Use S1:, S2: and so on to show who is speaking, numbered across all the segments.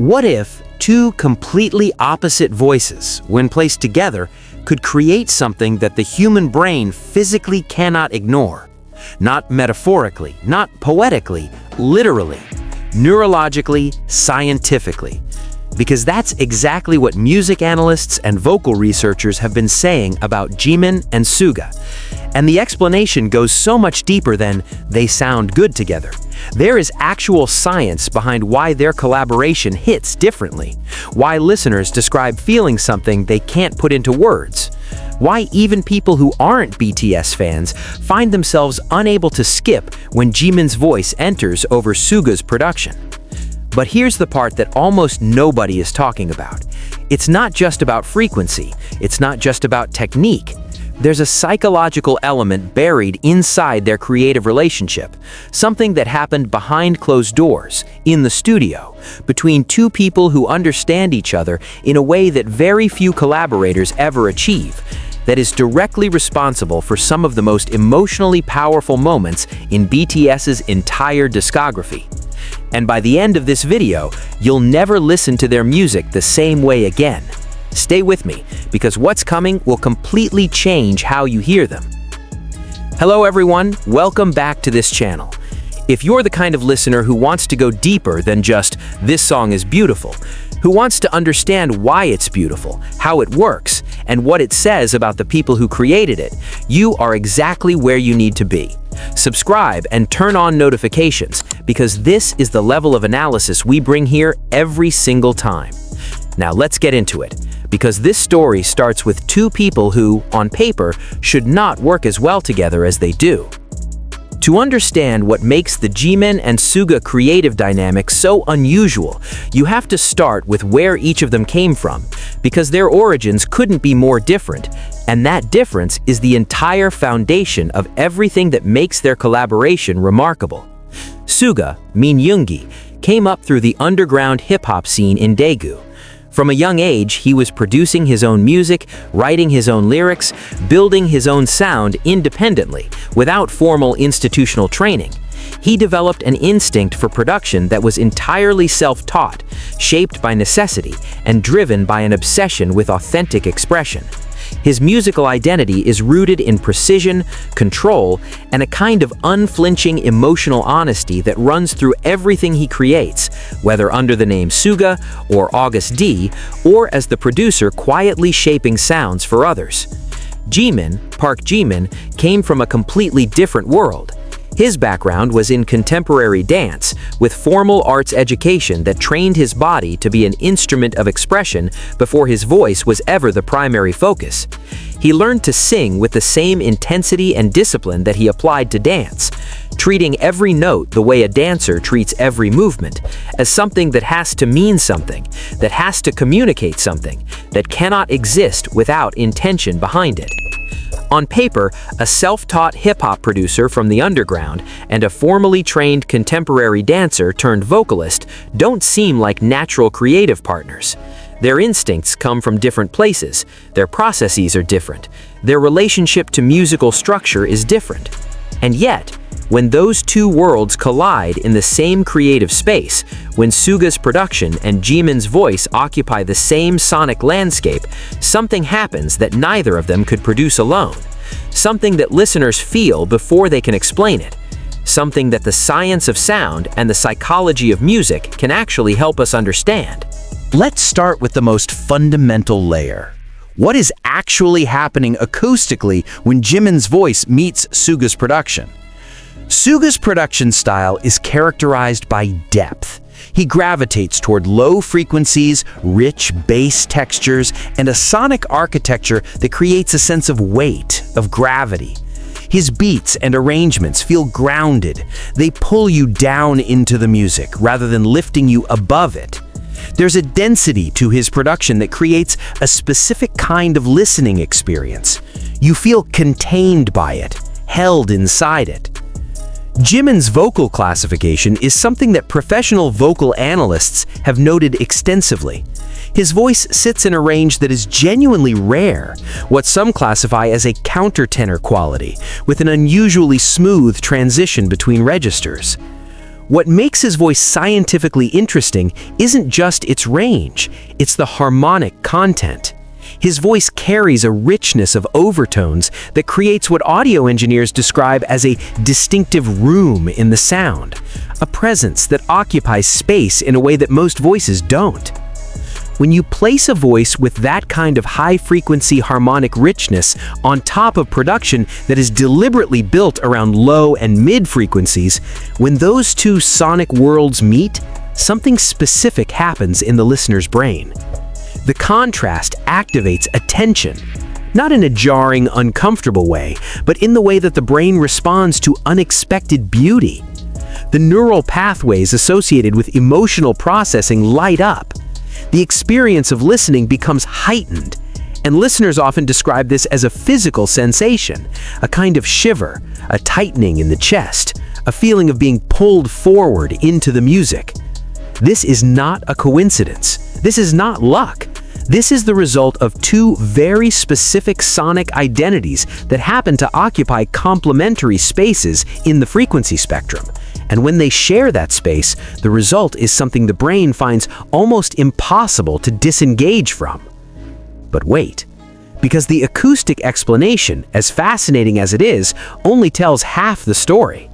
S1: What if two completely opposite voices, when placed together, could create something that the human brain physically cannot ignore? Not metaphorically, not poetically, literally, neurologically, scientifically. Because that's exactly what music analysts and vocal researchers have been saying about Jimin and Suga. And the explanation goes so much deeper than they sound good together. There is actual science behind why their collaboration hits differently, why listeners describe feeling something they can't put into words, why even people who aren't BTS fans find themselves unable to skip when Jimin's voice enters over Suga's production. But here's the part that almost nobody is talking about. It's not just about frequency, it's not just about technique. There's a psychological element buried inside their creative relationship, something that happened behind closed doors, in the studio, between two people who understand each other in a way that very few collaborators ever achieve, that is directly responsible for some of the most emotionally powerful moments in BTS's entire discography. And by the end of this video, you'll never listen to their music the same way again. Stay with me, because what's coming will completely change how you hear them. Hello everyone, welcome back to this channel. If you're the kind of listener who wants to go deeper than just, "This song is beautiful," who wants to understand why it's beautiful, how it works, and what it says about the people who created it, you are exactly where you need to be. Subscribe and turn on notifications, because this is the level of analysis we bring here every single time. Now let's get into it, because this story starts with two people who, on paper, should not work as well together as they do. To understand what makes the Jimin and Suga creative dynamic so unusual, you have to start with where each of them came from, because their origins couldn't be more different, and that difference is the entire foundation of everything that makes their collaboration remarkable. Suga, Min Yoongi, came up through the underground hip-hop scene in Daegu. From a young age, he was producing his own music, writing his own lyrics, building his own sound independently, without formal institutional training. He developed an instinct for production that was entirely self-taught, shaped by necessity, and driven by an obsession with authentic expression. His musical identity is rooted in precision, control, and a kind of unflinching emotional honesty that runs through everything he creates, whether under the name Suga or August D, or as the producer quietly shaping sounds for others. Jimin, Park Jimin, came from a completely different world. His background was in contemporary dance, with formal arts education that trained his body to be an instrument of expression before his voice was ever the primary focus. He learned to sing with the same intensity and discipline that he applied to dance, treating every note the way a dancer treats every movement, as something that has to mean something, that has to communicate something, that cannot exist without intention behind it. On paper, a self-taught hip-hop producer from the underground and a formally trained contemporary dancer turned vocalist don't seem like natural creative partners. Their instincts come from different places, their processes are different, their relationship to musical structure is different. And yet, when those two worlds collide in the same creative space, when Suga's production and Jimin's voice occupy the same sonic landscape, something happens that neither of them could produce alone. Something that listeners feel before they can explain it. Something that the science of sound and the psychology of music can actually help us understand.
S2: Let's start with the most fundamental layer. What is actually happening acoustically when Jimin's voice meets Suga's production? Suga's production style is characterized by depth. He gravitates toward low frequencies, rich bass textures, and a sonic architecture that creates a sense of weight, of gravity. His beats and arrangements feel grounded. They pull you down into the music rather than lifting you above it. There's a density to his production that creates a specific kind of listening experience. You feel contained by it, held inside it. Jimin's vocal classification is something that professional vocal analysts have noted extensively. His voice sits in a range that is genuinely rare, what some classify as a countertenor quality, with an unusually smooth transition between registers.
S1: What makes his voice scientifically interesting isn't just its range, it's the harmonic content. His voice carries a richness of overtones that creates what audio engineers describe as a distinctive room in the sound, a presence that occupies space in a way that most voices don't. When you place a voice with that kind of high-frequency harmonic richness on top of production that is deliberately built around low and mid frequencies, when those two sonic worlds meet, something specific happens in the listener's brain. The contrast activates attention, not in a jarring, uncomfortable way, but in the way that the brain responds to unexpected beauty. The neural pathways associated with emotional processing light up. The experience of listening becomes heightened, and listeners often describe this as a physical sensation, a kind of shiver, a tightening in the chest, a feeling of being pulled forward into the music. This is not a coincidence. This is not luck. This is the result of two very specific sonic identities that happen to occupy complementary spaces in the frequency spectrum. And when they share that space, the result is something the brain finds almost impossible to disengage from. But wait, because the acoustic explanation, as fascinating as it is, only tells half the story.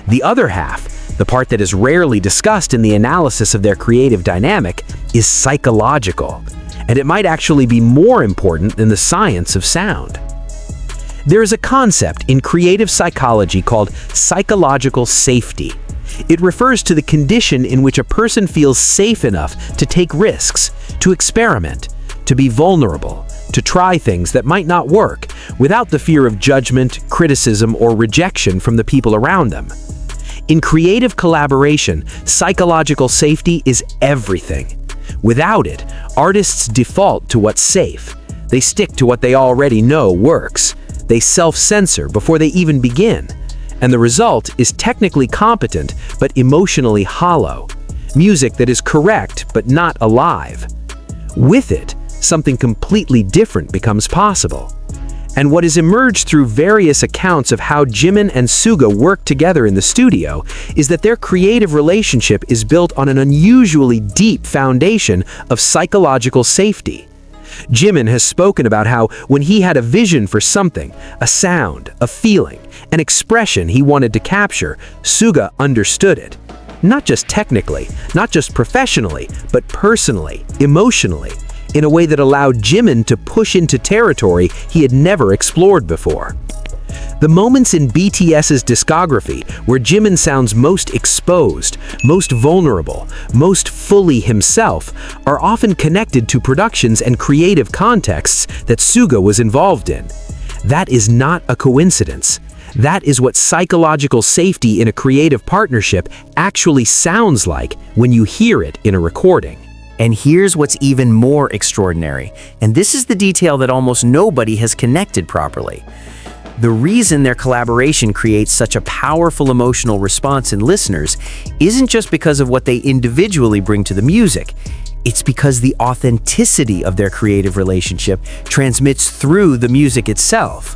S1: The other half, the part that is rarely discussed in the analysis of their creative dynamic, is psychological. And it might actually be more important than the science of sound. There is a concept in creative psychology called psychological safety. It refers to the condition in which a person feels safe enough to take risks, to experiment, to be vulnerable, to try things that might not work, without the fear of judgment, criticism, or rejection from the people around them. In creative collaboration, psychological safety is everything. Without it, artists default to what's safe. They stick to what they already know works. They self-censor before they even begin. And the result is technically competent but emotionally hollow. Music that is correct but not alive. With it, something completely different becomes possible. And what has emerged through various accounts of how Jimin and Suga work together in the studio is that their creative relationship is built on an unusually deep foundation of psychological safety. Jimin has spoken about how when he had a vision for something, a sound, a feeling, an expression he wanted to capture, Suga understood it. Not just technically, not just professionally, but personally, emotionally, in a way that allowed Jimin to push into territory he had never explored before. The moments in BTS's discography where Jimin sounds most exposed, most vulnerable, most fully himself are often connected to productions and creative contexts that Suga was involved in. That is not a coincidence. That is what psychological safety in a creative partnership actually sounds like when you hear it in a recording.
S3: And here's what's even more extraordinary, and this is the detail that almost nobody has connected properly. The reason their collaboration creates such a powerful emotional response in listeners isn't just because of what they individually bring to the music. It's because the authenticity of their creative relationship transmits through the music itself.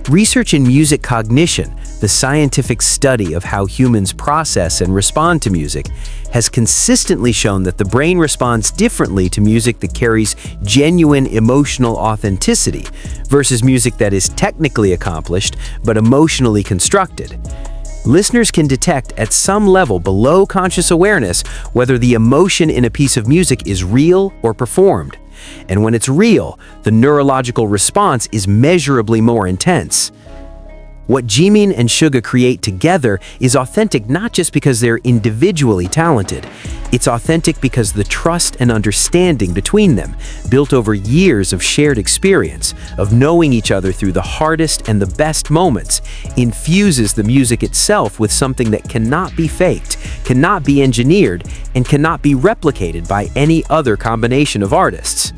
S3: Research in music cognition, the scientific study of how humans process and respond to music, has consistently shown that the brain responds differently to music that carries genuine emotional authenticity versus music that is technically accomplished but emotionally constructed. Listeners can detect at some level below conscious awareness whether the emotion in a piece of music is real or performed. And when it's real, the neurological response is measurably more intense. What Jimin and Suga create together is authentic not just because they're individually talented. It's authentic because the trust and understanding between them, built over years of shared experience, of knowing each other through the hardest and the best moments, infuses the music itself with something that cannot be faked, cannot be engineered, and cannot be replicated by any other combination of artists.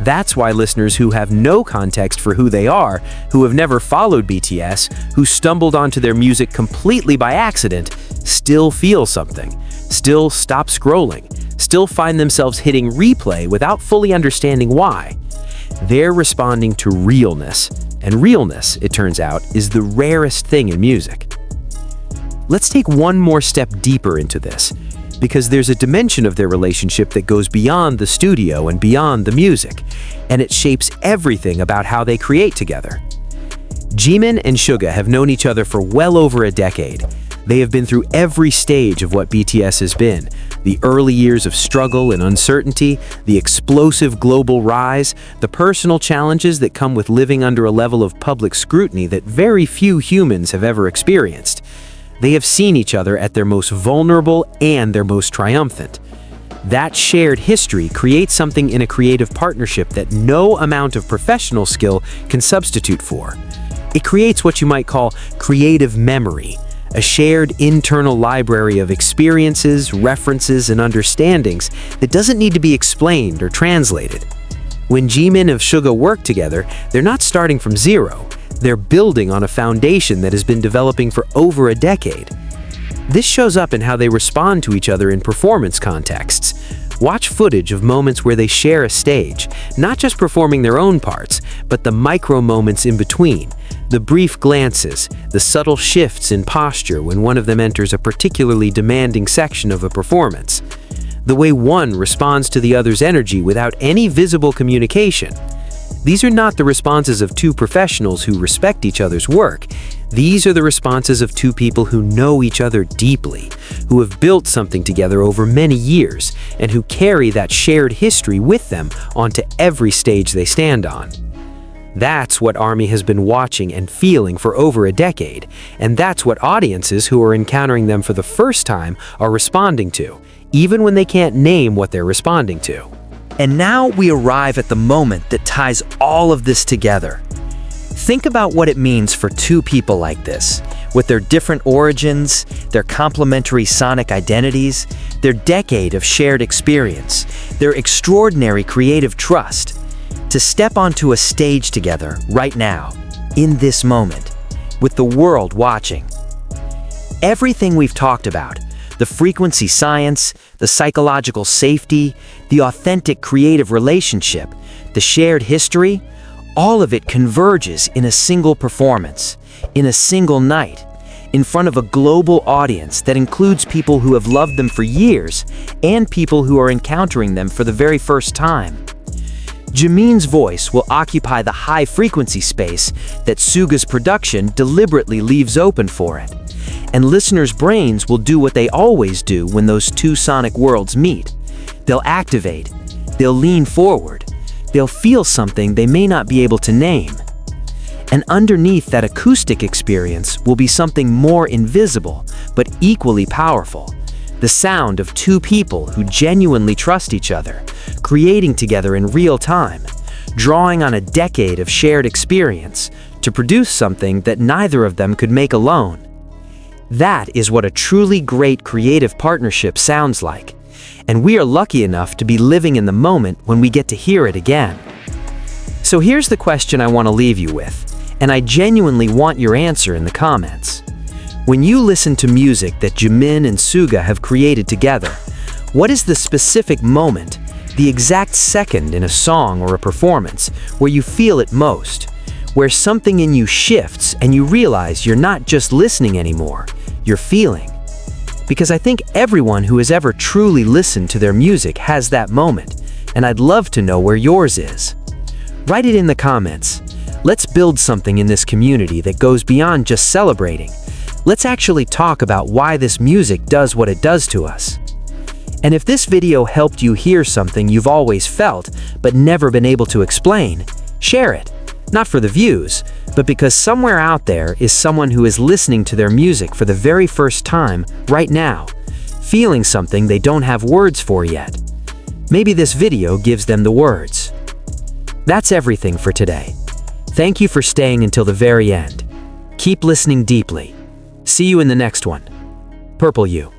S3: That's why listeners who have no context for who they are, who have never followed BTS, who stumbled onto their music completely by accident, still feel something, still stop scrolling, still find themselves hitting replay without fully understanding why. They're responding to realness, and realness, it turns out, is the rarest thing in music. let's take one more step deeper into this, because there's a dimension of their relationship that goes beyond the studio and beyond the music, and it shapes everything about how they create together. Jimin and Suga have known each other for well over a decade. They have been through every stage of what BTS has been: the early years of struggle and uncertainty, the explosive global rise, the personal challenges that come with living under a level of public scrutiny that very few humans have ever experienced. They have seen each other at their most vulnerable and their most triumphant. That shared history creates something in a creative partnership that no amount of professional skill can substitute for. It creates what you might call creative memory, a shared internal library of experiences, references, and understandings that doesn't need to be explained or translated. When Jimin and Suga work together, they're not starting from zero. They're building on a foundation that has been developing for over a decade. This shows up in how they respond to each other in performance contexts. Watch footage of moments where they share a stage, not just performing their own parts, but the micro moments in between, the brief glances, the subtle shifts in posture when one of them enters a particularly demanding section of a performance, the way one responds to the other's energy without any visible communication. These are not the responses of two professionals who respect each other's work. These are the responses of two people who know each other deeply, who have built something together over many years, and who carry that shared history with them onto every stage they stand on. That's what ARMY has been watching and feeling for over a decade, and that's what audiences who are encountering them for the first time are responding to, even when they can't name what they're responding to.
S2: And now we arrive at the moment that ties all of this together. Think about what it means for two people like this, with their different origins, their complementary sonic identities, their decade of shared experience, their extraordinary creative trust, to step onto a stage together right now, in this moment, with the world watching. Everything we've talked about, the frequency science, the psychological safety, the authentic creative relationship, the shared history, all of it converges in a single performance, in a single night, in front of a global audience that includes people who have loved them for years and people who are encountering them for the very first time. Jimin's voice will occupy the high-frequency space that Suga's production deliberately leaves open for it. And listeners' brains will do what they always do when those two sonic worlds meet. They'll activate, they'll lean forward, they'll feel something they may not be able to name. And underneath that acoustic experience will be something more invisible, but equally powerful. The sound of two people who genuinely trust each other, creating together in real time, drawing on a decade of shared experience to produce something that neither of them could make alone. That is what a truly great creative partnership sounds like, and we are lucky enough to be living in the moment when we get to hear it again. So here's the question I want to leave you with, and I genuinely want your answer in the comments. When you listen to music that Jimin and Suga have created together, what is the specific moment, the exact second in a song or a performance where you feel it most, where something in you shifts and you realize you're not just listening anymore, you're feeling? Because I think everyone who has ever truly listened to their music has that moment, and I'd love to know where yours is. Write it in the comments. Let's build something in this community that goes beyond just celebrating. Let's actually talk about why this music does what it does to us. And if this video helped you hear something you've always felt but never been able to explain, share it. Not for the views, but because somewhere out there is someone who is listening to their music for the very first time right now, feeling something they don't have words for yet. Maybe this video gives them the words. That's everything for today. Thank you for staying until the very end. Keep listening deeply. See you in the next one. Purple You.